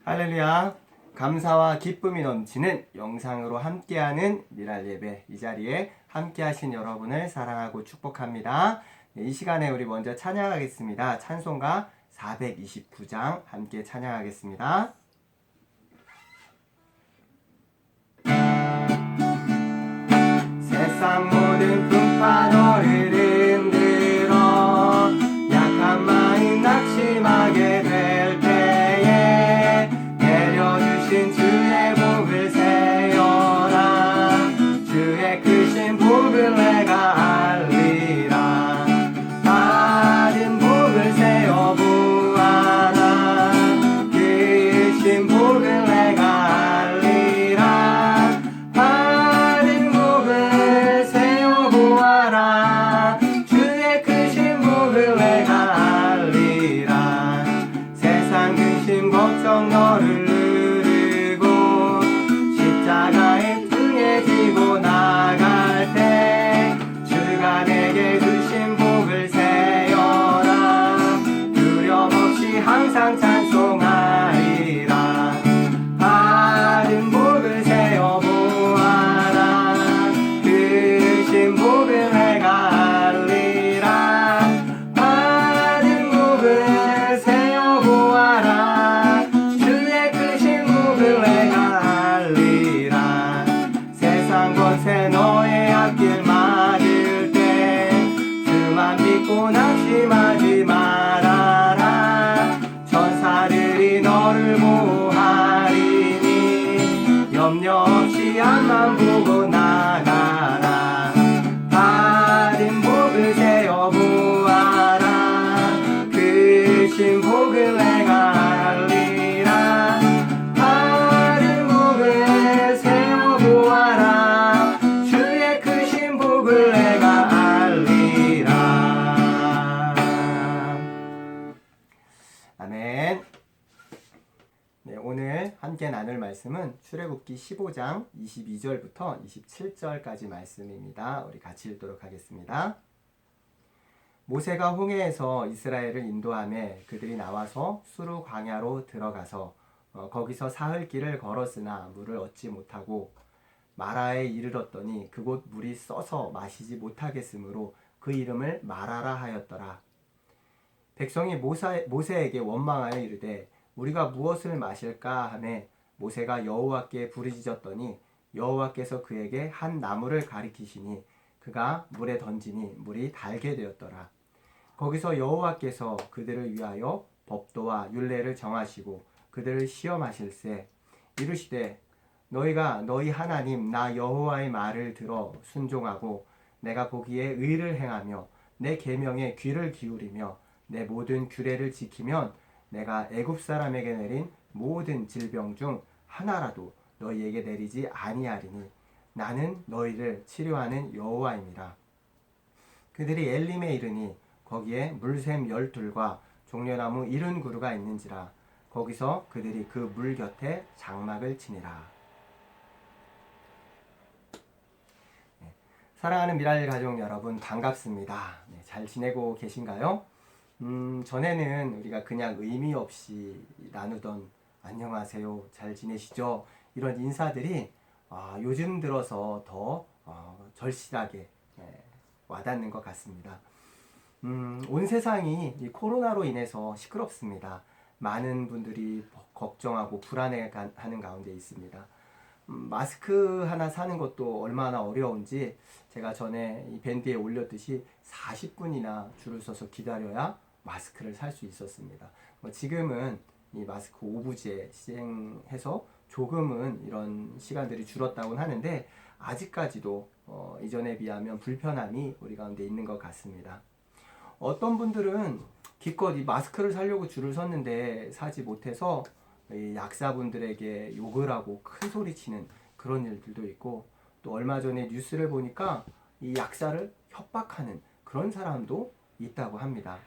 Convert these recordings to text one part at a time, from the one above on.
할렐루야. 감사와 기쁨이 넘치는 영상으로 함께하는 미랄 예배, 이 자리에 함께하신 여러분을 사랑하고 축복합니다. 이 시간에 우리 먼저 찬양하겠습니다. 찬송가 429장 함께 찬양하겠습니다. 세상 모든 풍파 너를 흔들어 약한 마음 낙심하게 될 때에 내려주신 주의 복을 세어라. 주의 크신 복을 내가 알리라. 받은 복을 세어 보아라. 크신 복을 내가 알리라. 받은 복을 세어 보아라. 주의 크신 복을 내가 알리라. 세상 근심 걱정 너를 누르고 십자가에 등에 지고 나갈 때 주가 내게 주신 복을 세어라. 두려움 없이 항상 찬송하리라. 받은 복을 세어 보아라. 크신 복을 내가 알리라. 받은 복을 세어 보아라. 주의 크신 복을 내가 알리라. 세상 권세 너의 앞길 막을 때 주만 믿고 낙심하지 말아라. 천사들이 너를 보호하리니 염려 없이 앞만 보고 나가라. 받은 복을 세어 보아라. 크신 복을 내가 알리라. 받은 복을 세어 보아라. 주의 크신 복을 내가 알리라. 아멘. 네, 오늘 함께 나눌 말씀은 출애굽기 15장 22절부터 27절까지 말씀입니다. 우리 같이 읽도록 하겠습니다. 모세가 홍해에서 이스라엘을 인도하며 그들이 나와서 수르 광야로 들어가서 거기서 사흘 길을 걸었으나 물을 얻지 못하고 마라에 이르렀더니 그곳 물이 써서 마시지 못하겠으므로 그 이름을 마라라 하였더라. 백성이 모세에게 원망하여 이르되 우리가 무엇을 마실까 하매 모세가 여호와께 부르짖었더니 여호와께서 그에게 한 나무를 가리키시니 그가 물에 던지니 물이 달게 되었더라. 거기서 여호와께서 그들을 위하여 법도와 율례를 정하시고 그들을 시험하실세 이르시되 너희가 너희 하나님 나 여호와의 말을 들어 순종하고 내가 보기에 의를 행하며 내 계명에 귀를 기울이며 내 모든 규례를 지키면 내가 애굽 사람에게 내린 모든 질병 중 하나라도 너희에게 내리지 아니하리니 나는 너희를 치료하는 여호와임이라. 그들이 엘림에 이르니 거기에 물샘 12과 종려나무 70그루가 있는지라. 거기서 그들이 그 물 곁에 장막을 치니라. 네, 사랑하는 미랄 가족 여러분 반갑습니다. 네, 잘 지내고 계신가요? 전에는 우리가 그냥 의미 없이 나누던 안녕하세요, 잘 지내시죠? 이런 인사들이 요즘 들어서 더 절실하게 와닿는 것 같습니다. 온 세상이 이 코로나로 인해서 시끄럽습니다. 많은 분들이 걱정하고 불안해하는 가운데 있습니다. 마스크 하나 사는 것도 얼마나 어려운지 제가 전에 이 밴드에 올렸듯이 40분이나 줄을 서서 기다려야 마스크를 살 수 있었습니다. 지금은 이 마스크 오부제 시행해서 조금은 이런 시간들이 줄었다고는 하는데 아직까지도 이전에 비하면 불편함이 우리 가운데 있는 것 같습니다. 어떤 분들은 기껏 이 마스크를 사려고 줄을 섰는데 사지 못해서 이 약사분들에게 욕을 하고 큰 소리 치는 그런 일들도 있고, 또 얼마 전에 뉴스를 보니까 이 약사를 협박하는 그런 사람도 있다고 합니다.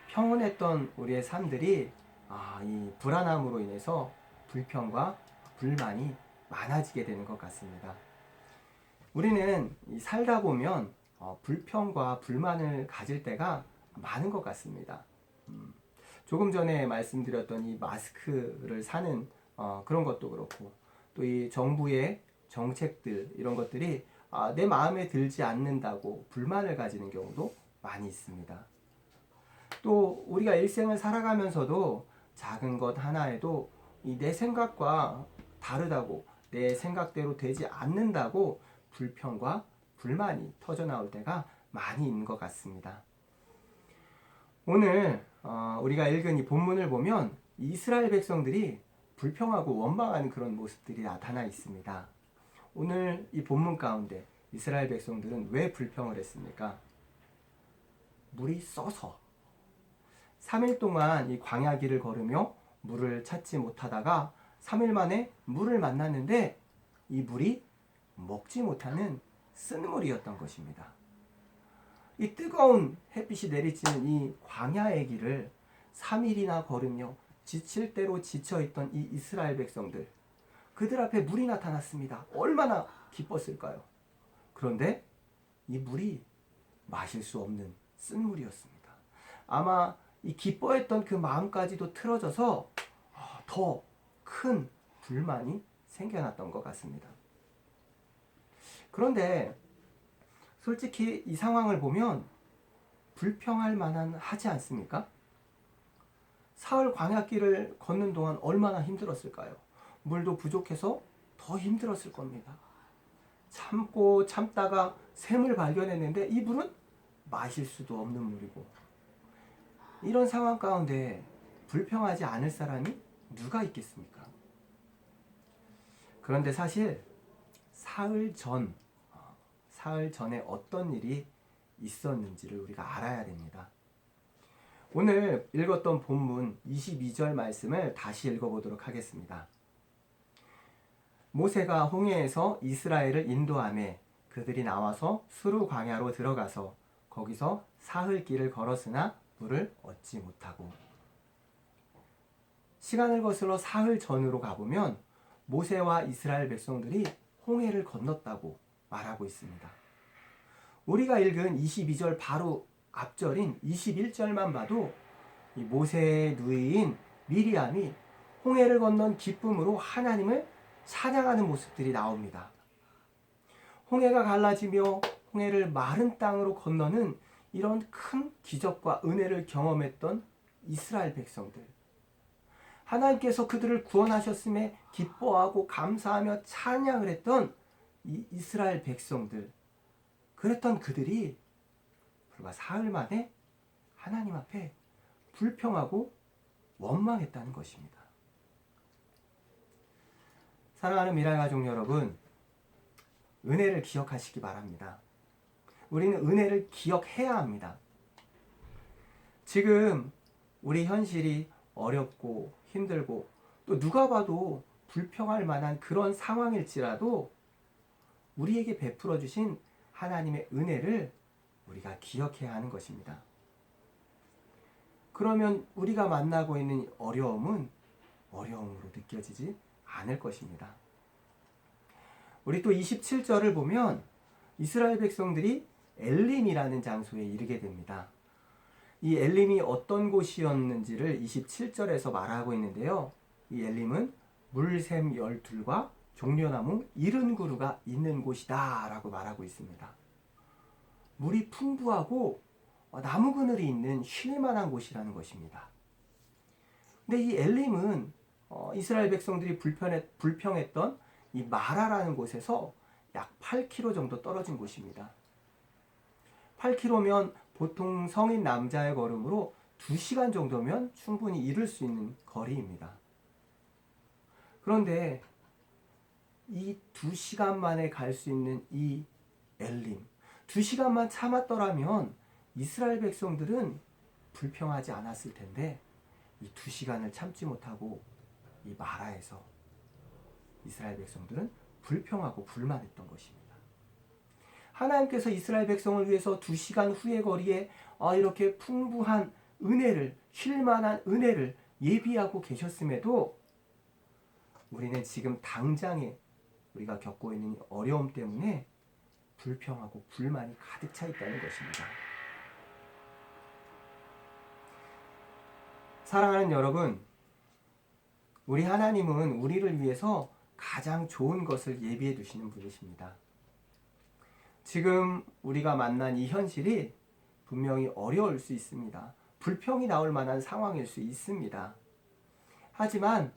평온했던 우리의 삶들이 이 불안함으로 인해서 불평과 불만이 많아지게 되는 것 같습니다. 우리는 살다 보면 불평과 불만을 가질 때가 많은 것 같습니다. 조금 전에 말씀드렸던 이 마스크를 사는 그런 것도 그렇고, 또 이 정부의 정책들 이런 것들이 내 마음에 들지 않는다고 불만을 가지는 경우도 많이 있습니다. 또 우리가 일생을 살아가면서도 작은 것 하나에도 이 내 생각과 다르다고, 내 생각대로 되지 않는다고 불평과 불만이 터져 나올 때가 많이 있는 것 같습니다. 오늘 우리가 읽은 이 본문을 보면 이스라엘 백성들이 불평하고 원망하는 그런 모습들이 나타나 있습니다. 오늘 이 본문 가운데 이스라엘 백성들은 왜 불평을 했습니까? 물이 써서 3일 동안 이 광야 길을 걸으며 물을 찾지 못하다가 3일 만에 물을 만났는데 이 물이 먹지 못하는 쓴물이었던 것입니다. 이 뜨거운 햇빛이 내리쬐는 이 광야의 길을 3일이나 걸으며 지칠 대로 지쳐있던 이 이스라엘 백성들, 그들 앞에 물이 나타났습니다. 얼마나 기뻤을까요? 그런데 이 물이 마실 수 없는 쓴물이었습니다. 아마 이 기뻐했던 그 마음까지도 틀어져서 더 큰 불만이 생겨났던 것 같습니다. 그런데 솔직히 이 상황을 보면 불평할 만한 하지 않습니까? 사흘 광야길을 걷는 동안 얼마나 힘들었을까요? 물도 부족해서 더 힘들었을 겁니다. 참고 참다가 샘을 발견했는데 이 물은 마실 수도 없는 물이고, 이런 상황 가운데 불평하지 않을 사람이 누가 있겠습니까? 그런데 사실 사흘 전에 어떤 일이 있었는지를 우리가 알아야 됩니다. 오늘 읽었던 본문 22절 말씀을 다시 읽어보도록 하겠습니다. 모세가 홍해에서 이스라엘을 인도하매 그들이 나와서 수르 광야로 들어가서 거기서 사흘 길을 걸었으나 물을 얻지 못하고. 시간을 거슬러 사흘 전으로 가보면 모세와 이스라엘 백성들이 홍해를 건넜다고 말하고 있습니다. 우리가 읽은 22절 바로 앞절인 21절만 봐도 이 모세의 누이인 미리암이 홍해를 건넌 기쁨으로 하나님을 찬양하는 모습들이 나옵니다. 홍해가 갈라지며 홍해를 마른 땅으로 건너는 이런 큰 기적과 은혜를 경험했던 이스라엘 백성들, 하나님께서 그들을 구원하셨음에 기뻐하고 감사하며 찬양을 했던 이 이스라엘 백성들, 그랬던 그들이 불과 사흘 만에 하나님 앞에 불평하고 원망했다는 것입니다. 사랑하는 미라의 가족 여러분, 은혜를 기억하시기 바랍니다. 우리는 은혜를 기억해야 합니다. 지금 우리 현실이 어렵고 힘들고 또 누가 봐도 불평할 만한 그런 상황일지라도 우리에게 베풀어 주신 하나님의 은혜를 우리가 기억해야 하는 것입니다. 그러면 우리가 만나고 있는 어려움은 어려움으로 느껴지지 않을 것입니다. 우리 또 27절을 보면 이스라엘 백성들이 엘림이라는 장소에 이르게 됩니다. 이 엘림이 어떤 곳이었는지를 27절에서 말하고 있는데요. 이 엘림은 물샘 12과 종려나무 70그루가 있는 곳이다 라고 말하고 있습니다. 물이 풍부하고 나무 그늘이 있는 쉴만한 곳이라는 것입니다. 근데 이 엘림은 이스라엘 백성들이 불평했던 이 마라라는 곳에서 약 8km 정도 떨어진 곳입니다. 8km면 보통 성인 남자의 걸음으로 2시간 정도면 충분히 이룰 수 있는 거리입니다. 그런데 이 2시간 만에 갈 수 있는 이 엘림, 2시간만 참았더라면 이스라엘 백성들은 불평하지 않았을 텐데 이 2시간을 참지 못하고 이 마라에서 이스라엘 백성들은 불평하고 불만했던 것입니다. 하나님께서 이스라엘 백성을 위해서 2시간 후의 거리에 이렇게 풍부한 은혜를, 쉴만한 은혜를 예비하고 계셨음에도 우리는 지금 당장에 우리가 겪고 있는 어려움 때문에 불평하고 불만이 가득 차 있다는 것입니다. 사랑하는 여러분, 우리 하나님은 우리를 위해서 가장 좋은 것을 예비해 두시는 분이십니다. 지금 우리가 만난 이 현실이 분명히 어려울 수 있습니다. 불평이 나올 만한 상황일 수 있습니다. 하지만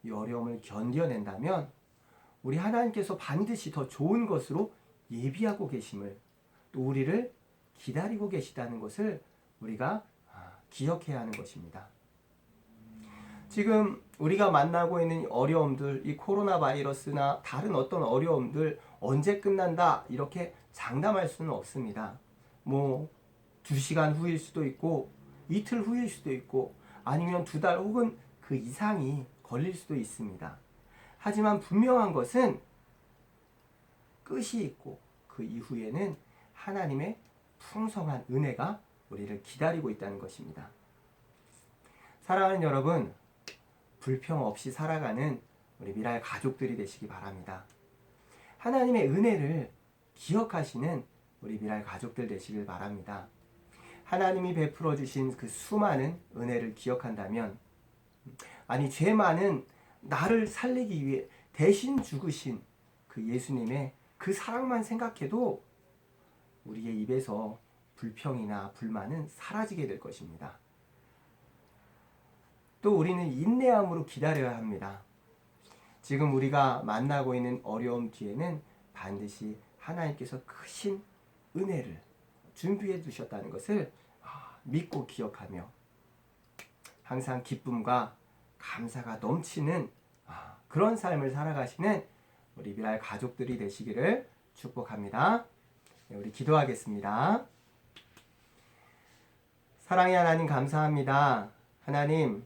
이 어려움을 견뎌낸다면 우리 하나님께서 반드시 더 좋은 것으로 예비하고 계심을, 또 우리를 기다리고 계시다는 것을 우리가 기억해야 하는 것입니다. 지금 우리가 만나고 있는 어려움들, 이 코로나 바이러스나 다른 어떤 어려움들 언제 끝난다 이렇게 장담할 수는 없습니다. 2시간 후일 수도 있고 이틀 후일 수도 있고 아니면 2달 혹은 그 이상이 걸릴 수도 있습니다. 하지만 분명한 것은 끝이 있고 그 이후에는 하나님의 풍성한 은혜가 우리를 기다리고 있다는 것입니다. 사랑하는 여러분, 불평 없이 살아가는 우리 미랄 가족들이 되시기 바랍니다. 하나님의 은혜를 기억하시는 우리 미랄 가족들 되시길 바랍니다. 하나님이 베풀어 주신 그 수많은 은혜를 기억한다면, 아니 죄 많은 나를 살리기 위해 대신 죽으신 그 예수님의 그 사랑만 생각해도 우리의 입에서 불평이나 불만은 사라지게 될 것입니다. 또 우리는 인내함으로 기다려야 합니다. 지금 우리가 만나고 있는 어려움 뒤에는 반드시 하나님께서 크신 은혜를 준비해 두셨다는 것을 믿고 기억하며 항상 기쁨과 감사가 넘치는 그런 삶을 살아가시는 우리 미랄 가족들이 되시기를 축복합니다. 우리 기도하겠습니다. 사랑의 하나님 감사합니다. 하나님,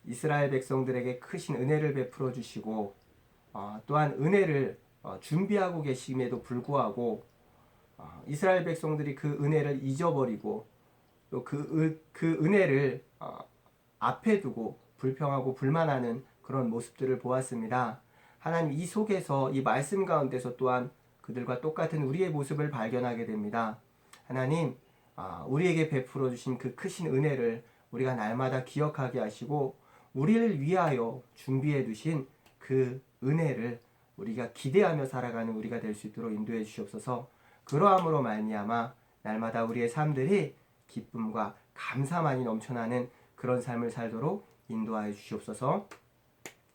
이스라엘 백성들에게 크신 은혜를 베풀어 주시고 또한 은혜를 준비하고 계심에도 불구하고 이스라엘 백성들이 그 은혜를 잊어버리고 또 그 은혜를 앞에 두고 불평하고 불만하는 그런 모습들을 보았습니다. 하나님, 이 속에서 이 말씀 가운데서 또한 그들과 똑같은 우리의 모습을 발견하게 됩니다. 하나님, 우리에게 베풀어 주신 그 크신 은혜를 우리가 날마다 기억하게 하시고 우리를 위하여 준비해 두신 그 은혜를 우리가 기대하며 살아가는 우리가 될 수 있도록 인도해 주시옵소서. 그러함으로 말미암아 날마다 우리의 삶들이 기쁨과 감사만이 넘쳐나는 그런 삶을 살도록 인도하여 주시옵소서.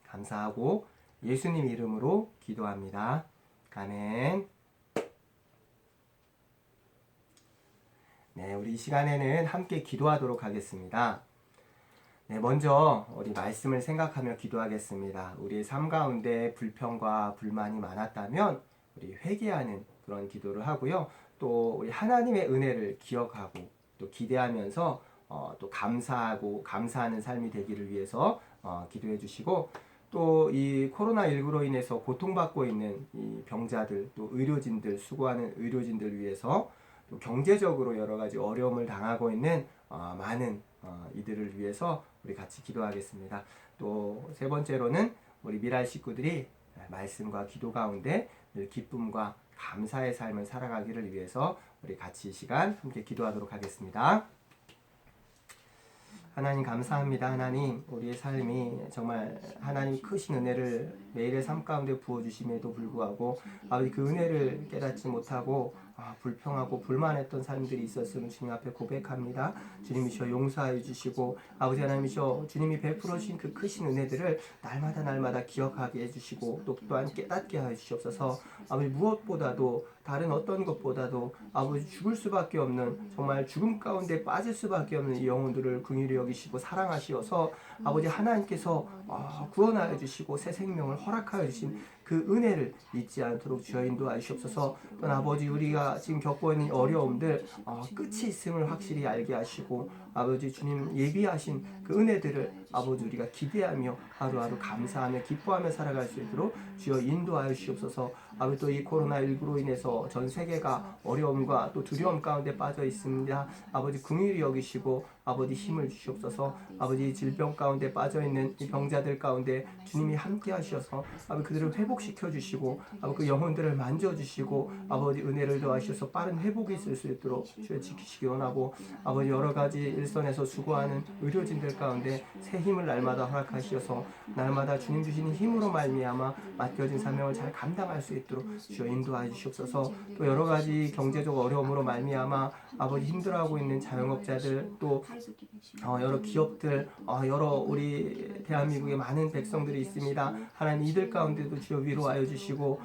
감사하고 예수님 이름으로 기도합니다. 아멘. 네, 우리 이 시간에는 함께 기도하도록 하겠습니다. 네, 먼저 우리 말씀을 생각하며 기도하겠습니다. 우리의 삶 가운데 불평과 불만이 많았다면 우리 회개하는 그런 기도를 하고요. 또 우리 하나님의 은혜를 기억하고 또 기대하면서 또 감사하고 감사하는 삶이 되기를 위해서 기도해 주시고, 또 이 코로나19로 인해서 고통받고 있는 이 병자들, 또 의료진들, 수고하는 의료진들 위해서 또 경제적으로 여러 가지 어려움을 당하고 있는 많은 이들을 위해서 우리 같이 기도하겠습니다. 또 세 번째로는 우리 미랄 식구들이 말씀과 기도 가운데 늘 기쁨과 감사의 삶을 살아가기를 위해서 우리 같이 이 시간 함께 기도하도록 하겠습니다. 하나님 감사합니다. 하나님, 우리의 삶이 정말 하나님 크신 은혜를 매일의 삶 가운데 부어주심에도 불구하고 아버지 그 은혜를 깨닫지 못하고 불평하고 불만했던 삶들이 있었음을 주님 앞에 고백합니다. 주님이시여 용서하여 주시고 아버지 하나님이시여 주님이 베풀어 주신 그 크신 은혜들을 날마다 기억하게 해주시고 또한 깨닫게 하여 주시옵소서. 아버지 무엇보다도 다른 어떤 것보다도 아버지 죽을 수밖에 없는, 정말 죽음 가운데 빠질 수밖에 없는 이 영혼들을 긍휼히 여기시고 사랑하시어서 아버지 하나님께서 구원하여 주시고 새 생명을 허락하여 주신 그 은혜를 잊지 않도록 주여 인도하여 주시옵소서. 또 아버지 우리가 지금 겪고 있는 어려움들 끝이 있음을 확실히 알게 하시고 아버지 주님 예비하신 그 은혜들을 아버지 우리가 기대하며 하루하루 감사하며 기뻐하며 살아갈 수 있도록 주여 인도하여 주시옵소서. 아버지 또 이 코로나19로 인해서 전 세계가 어려움과 또 두려움 가운데 빠져 있습니다. 아버지 긍휼히 여기시고 아버지 힘을 주시옵소서. 아버지 질병 가운데 빠져있는 이 병자들 가운데 주님이 함께 하셔서 아버지 그들을 회복시켜 주시고 아버지 그 영혼들을 만져주시고 아버지 은혜를 더하셔서 빠른 회복이 있을 수 있도록 주여 지키시기 원하고 아버지 여러 가지 일선에서 수고하는 의료진들 가운데 새 힘을 날마다 허락하시어서 날마다 주님 주시는 힘으로 말미암아 맡겨진 사명을 잘 감당할 수 있도록 주여 인도하여 주시옵소서. 또 여러 가지 경제적 어려움으로 말미암아 아버지 힘들어하고 있는 자영업자들 또 여러 기업들 여러 우리 대한민국의 많은 백성들이 있습니다. 하나님 이들 가운데도 주여 위로하여 주시고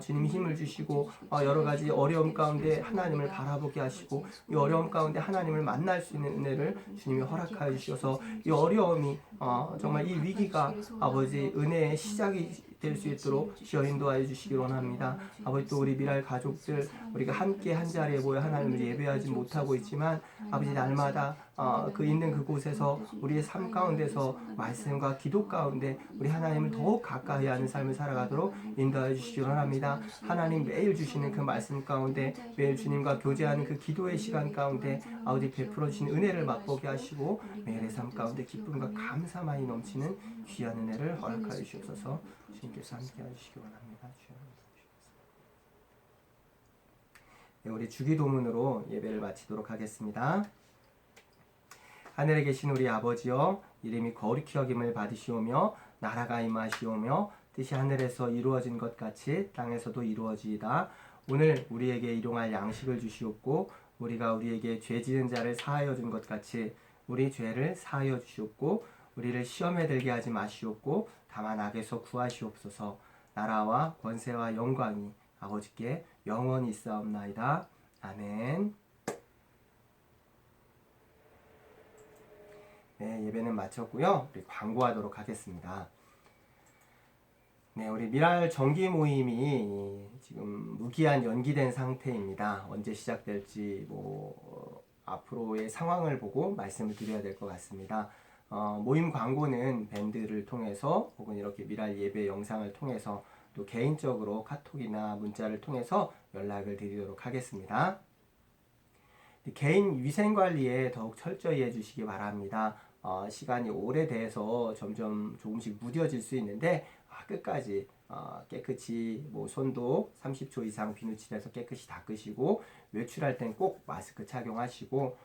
주님 힘을 주시고 여러 가지 어려움 가운데 하나님을 바라보게 하시고 이 어려움 가운데 하나님을 만날 수 있는 은혜를 주님이 허락하여 주셔서 이 어려움이 정말 이 위기가 아버지 은혜의 시작이 될 수 있도록 주여 인도하여 주시기 원합니다. 아버지 또 우리 미랄 가족들 우리가 함께 한 자리에 모여 하나님을 예배하지 못하고 있지만 아버지 날마다 그 있는 그곳에서 우리의 삶 가운데서 말씀과 기도 가운데 우리 하나님을 더욱 가까이 하는 삶을 살아가도록 인도하여 주시기 원합니다. 하나님 매일 주시는 그 말씀 가운데 매일 주님과 교제하는 그 기도의 시간 가운데 아버지 베풀어 주신 은혜를 맛보게 하시고 매일의 삶 가운데 기쁨과 감사만이 넘치는 귀한 은혜를 허락하여 주시옵소서. 주님께서 함께 해주시기 원합니다. 네, 우리 주기도문으로 예배를 마치도록 하겠습니다. 하늘에 계신 우리 아버지여, 이름이 거룩히 여김을 받으시오며 나라가 임하시오며 뜻이 하늘에서 이루어진 것 같이 땅에서도 이루어지이다. 오늘 우리에게 일용할 양식을 주시옵고 우리가 우리에게 죄 지은 자를 사하여 준 것 같이 우리 죄를 사하여 주시옵고 우리를 시험에 들게 하지 마시옵고 다만 악에서 구하시옵소서. 나라와 권세와 영광이 아버지께 영원히 있사옵나이다. 아멘. 네, 예배는 마쳤고요. 우리 광고하도록 하겠습니다. 네, 우리 미랄 정기 모임이 지금 무기한 연기된 상태입니다. 언제 시작될지 앞으로의 상황을 보고 말씀을 드려야 될 것 같습니다. 모임 광고는 밴드를 통해서 혹은 이렇게 미랄 예배 영상을 통해서 또 개인적으로 카톡이나 문자를 통해서 연락을 드리도록 하겠습니다. 개인 위생관리에 더욱 철저히 해주시기 바랍니다. 시간이 오래돼서 점점 조금씩 무뎌질 수 있는데 끝까지 깨끗이 손도 30초 이상 비누칠해서 깨끗이 닦으시고 외출할 땐 꼭 마스크 착용하시고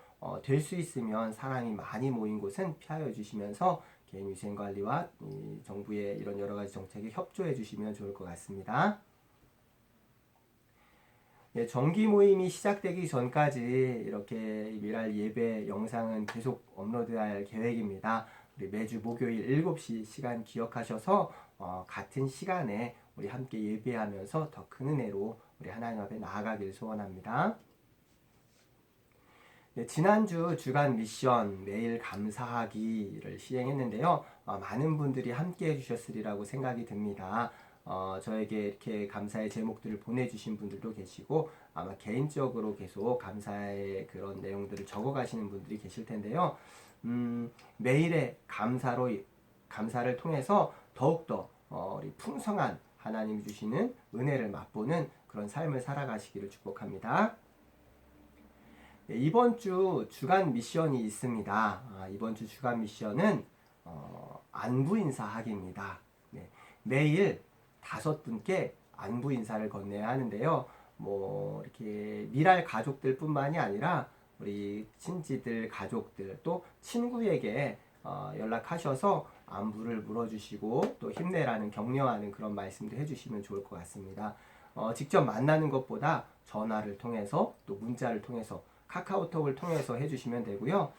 될 수 있으면 사람이 많이 모인 곳은 피하여 주시면서 개인 위생관리와 정부의 이런 여러 가지 정책에 협조해 주시면 좋을 것 같습니다. 네, 정기 모임이 시작되기 전까지 이렇게 미랄 예배 영상은 계속 업로드할 계획입니다. 우리 매주 목요일 7시 시간 기억하셔서 같은 시간에 우리 함께 예배하면서 더 큰 은혜로 우리 하나님 앞에 나아가길 소원합니다. 네, 지난주 주간 미션 매일 감사하기를 시행했는데요. 많은 분들이 함께 해주셨으리라고 생각이 듭니다. 저에게 이렇게 감사의 제목들을 보내주신 분들도 계시고 아마 개인적으로 계속 감사의 그런 내용들을 적어가시는 분들이 계실 텐데요. 매일의 감사를 통해서 더욱더 우리 풍성한 하나님이 주시는 은혜를 맛보는 그런 삶을 살아가시기를 축복합니다. 네, 이번 주 주간 미션이 있습니다. 이번 주 주간 미션은 안부 인사하기입니다. 네, 매일 5분께 안부 인사를 건네야 하는데요. 이렇게 미랄 가족들 뿐만이 아니라 우리 친지들, 가족들, 또 친구에게 연락하셔서 안부를 물어주시고 또 힘내라는 격려하는 그런 말씀도 해주시면 좋을 것 같습니다. 직접 만나는 것보다 전화를 통해서 또 문자를 통해서 카카오톡을 통해서 해주시면 되고요.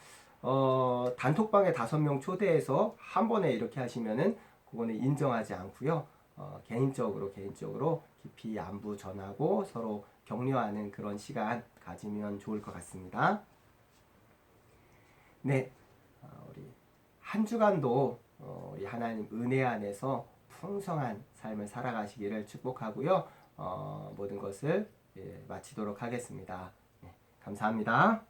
단톡방에 5명 초대해서 한 번에 이렇게 하시면은 그거는 인정하지 않고요. 개인적으로 깊이 안부 전하고 서로 격려하는 그런 시간 가지면 좋을 것 같습니다. 네, 우리 한 주간도 우리 하나님 은혜 안에서 풍성한 삶을 살아가시기를 축복하고요. 모든 것을 마치도록 하겠습니다. 네, 감사합니다.